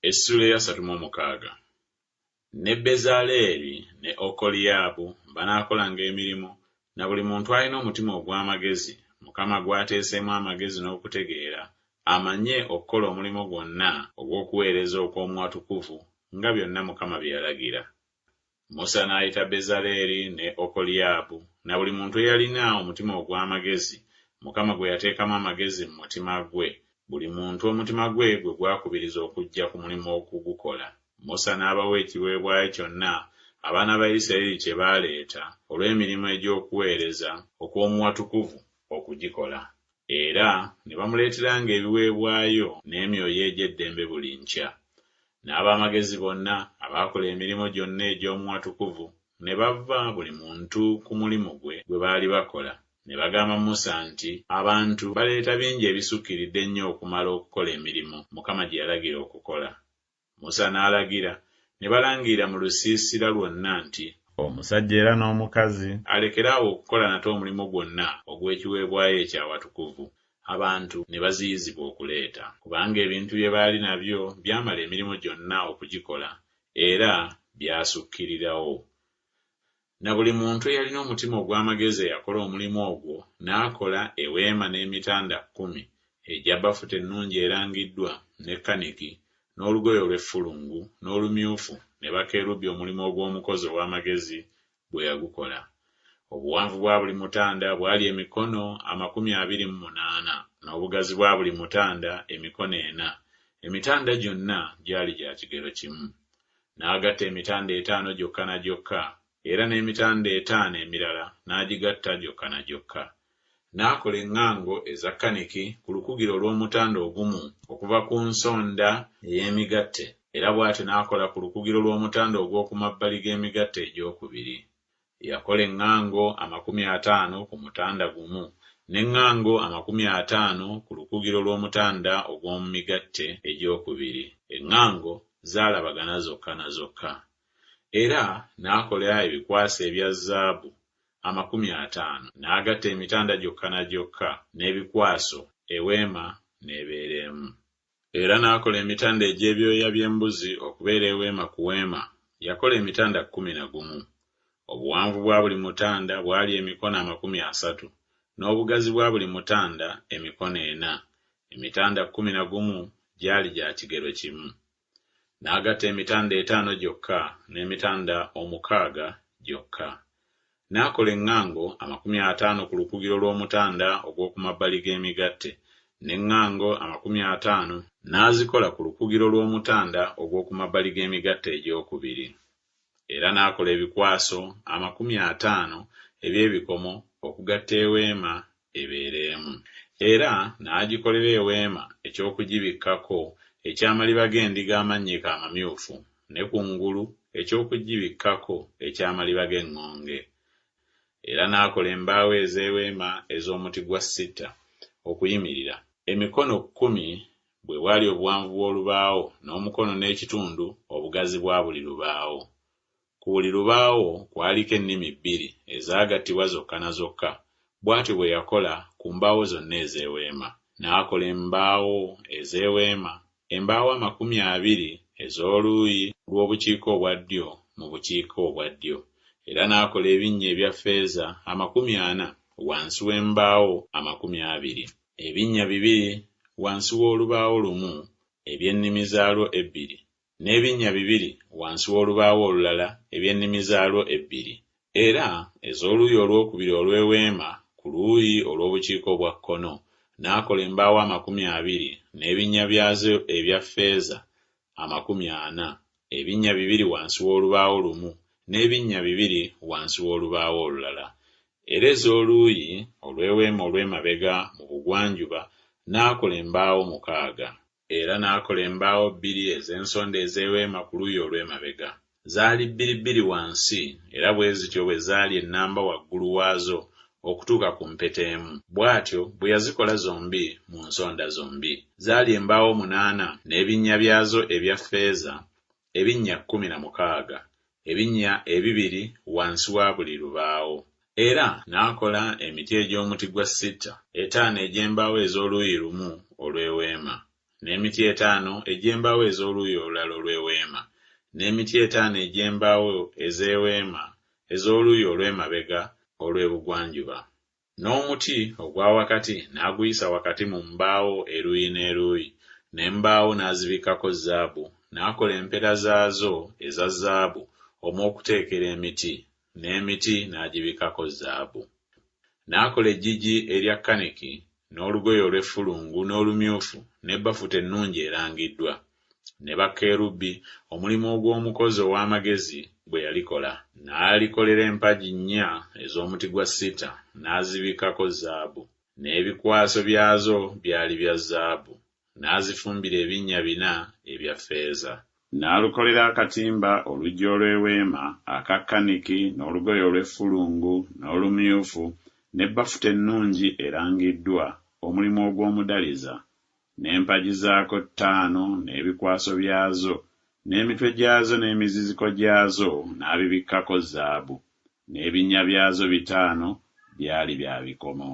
Essula ya 36. Ne Bezaleeri ne Okoliyaabu banaakolanga emirimu, na buli muntu alina omutima ogw'amagezi, Mukama gw'ateeseemu amagezi n'okutegeera, amanye okukola omulimu gwonna ogw'okuweereza okw'omu watukuvu nga byonna Mukama bye yalagira. Musa n'ayita Bezaleeri ne Okoliyaabu na buli muntu eyalina omutima ogw'amagezi, Mukama gwe yateekamu amagezi mu mutima gwe, buli muntu omutima gwe gwe gwakubiriza okujja ku mulimu okugukola. Musa n'abawa ekiweebwayo kyonna abaana ba Isirayiri kye baaleeta olw'emirimu egy'okuweereza okw'omu watukuvu okugikola. Era ne bamuleeteranga ebiweebwayo n'emyoyo egy'eddembe buli nkya. N'abamagezi bonna abaakola emirimu gyonna egy'omu watukuvu ne bava buli muntu ku mulimu gwe baali bakola. Ne bagamba Musa nti abantu baleeta bingi ebisukkiridde ennyo okumala okukola emirimu Mukama gye yalagira okukola. Musa n'alagira ne balangirira mu lusiisira lwonna nti omusajja era n'omukazi alekeraawo okukola nate omulimu gwonna ogw'ekiweebwayo ekyawatukuvu. Abantu ne baziyizibwa okuleeta, kubanga ebintu bye baali nabyo byamala emirimu gyonna okugikola era byasukkirirawo. Na buli muntu eyalina omutima ogw'amagezi eyakola omulimu ogwo n'akola eweema n'emitanda 10 egya bafuta ennungi erangiddwa ne kaniki n'olugoye olw'effulungu n'olumyufu ne bakerubi omulimu ogw'omukozi ow'amagezi bwe yagukola. Obuwanvu bwa buli mutanda bwali emikono 28 n'obugazi bwa buli mutanda emikono 4. Emitanda gyonna gyali gya kigero kimu. N'agatta emitanda 5 gyokka na gyokka, era n'emitanda 5 emirala n'agigatta gyokka na gyokka. N'akola eŋŋango eza kaniki ku lukugiro lw'omutanda ogumu okuva ku nsonda ey'emigatte, era bw'atyo n'akola ku lukugiro lw'omutanda ogw'oku mabbali g'emigatte egyokubiri. Yakola eŋŋango 50 ku mutanda gumu, n'eŋŋango 50 ku lukugiro lw'omutanda ogw'omu migatte egyokubiri. Eŋŋango zaalabagana zokka na zokka. Era n'akola ebikwasi ebya zaabu 50, n'agatta emitanda gyokka na gyokka n'ebikwaso eweema n'ebeeremu. Era n'akola emitanda egy'ebyoya by'embuzi okubeera eweema ku weema. Yakola emitanda 11. Obuwanvu bwa buli mutanda bwali emikono 30, n'obugazi bwa buli mutanda emikono 4. Emitanda 11 gyali gya kigero kimu. N'agatta emitanda 5 gyokka n'emitanda 60 gyokka. N'akola eŋŋango 50 ku lukugiro lw'omutanda ogw'oku mabbali g'emigatte, n'eŋŋango 50 n'azikola ku lukugiro lw'omutanda ogw'oku mabbali g'emigatte egyokubiri. Era n'akola ebikwaso 50 eby'ebikomo okugatta eweema ebeeremu. Era n'agikolera eweema eky'okugibikkako eky'amaliba g'endiga amannyike amamyufu, ne kungulu eky'okugibikkako eky'amaliba g'eŋŋonge. Era n'akola embaawo ez'eweema ez'omuti gwa sita okuyimirira. Emikono 10 bwe bwali obuwanvu bw'olubaawo, n'omukono n'ekitundu obugazi bwa buli lubaawo. Ku buli lubaawo kwaliko ennimi 2 ezaagattibwa zokka na zokka. Bw'atyo bwe yakola ku mbaawo zonna ez'eweema. N'akola embaawo ez'eweema, embaawo 20 ez'oluuyi lw'obukiika obwa ddyo mu bukiika obwa ddyo. Era n'akola ebinnya ebya ffeeza 40 wansi w'embaawo 20, ebinnya 2 wansi w'olubaawo lumu eby'ennimi zaalwo 2, n'ebinnya 2 wansi w'olubaawo olulala eby'ennimi zaalwo 2. Era ez'oluuyi olwokubiri olw'eweema ku luuyi olw'obukiika obwa kkono n'akola embaawo 20 n'ebinnya byazo ebya ffeeza 40, ebinnya 2 wansi w'olubaawo lumu n'ebinnya 2 wansi w'olubaawo olulala. Era ez'oluuyi olw'eweema olw'emabega mu bugwanjuba n'akola embaawo 6. Era n'akola embaawo 2 ez'ensonda ez'eweema ku luuyi olw'emabega. Zaali 2 wansi, era bwe zityo bwe zaali ennamba waggulu waazo okutuuka ku mpeta emu. Bw'atyo bwe yazikola zombi mu nsonda zombi. Zaali embaawo 8 n'ebinnya byazo ebya ffeeza ebinnya 16, ebinnya 2 wansi wa buli lubaawo. Era n'akola emiti egy'omuti gwa sita 5 egy'embaawo ez'oluuyi lumu olw'eweema. n'emiti 5 egy'embaawo ez'oluuyi olulala olw'eweema, n'emiti 5 egy'embaawo ez'eweema ez'oluuyi olw'emabega olw'ebugwanjuba. N'omuti ogwa wakati n'aguyisa wakati mu mbaawo eruuyi n'eruuyi, n'embaawo n'azibikako zaabu, n'akola empera zaazo eza zaabu omw'okuteekera emiti, n'emiti n'agibikako zaabu. N'akola eggigi erya kaniki n'olugoye olw'effulungu n'olumyufu n'ebbafute ennungi erangiddwa. Ne bakerubi omulimu ogw'omukozi ow'amagezi bwe yalikola. N'alikolera empagi 4 ez'omuti gwa sita n'azibikako zaabu, n'ebikwaso byazo byali bya zaabu, n'azifumbira ebinnya 4 ebya ffeeza. N'alukolera akatimba oluggi olw'eweema aka kaniki n'olugoye olw'effulungu n'olumyufu n'ebbafute ennungi erangiddwa omulimu ogw'omudaliza, n'empagi zaako 5 n'ebikwaso byazo, n'emitwe gyazo n'emiziziko gyazo n'abibikkako zaabu, n'ebinnya byazo 5 byali bya bikomo.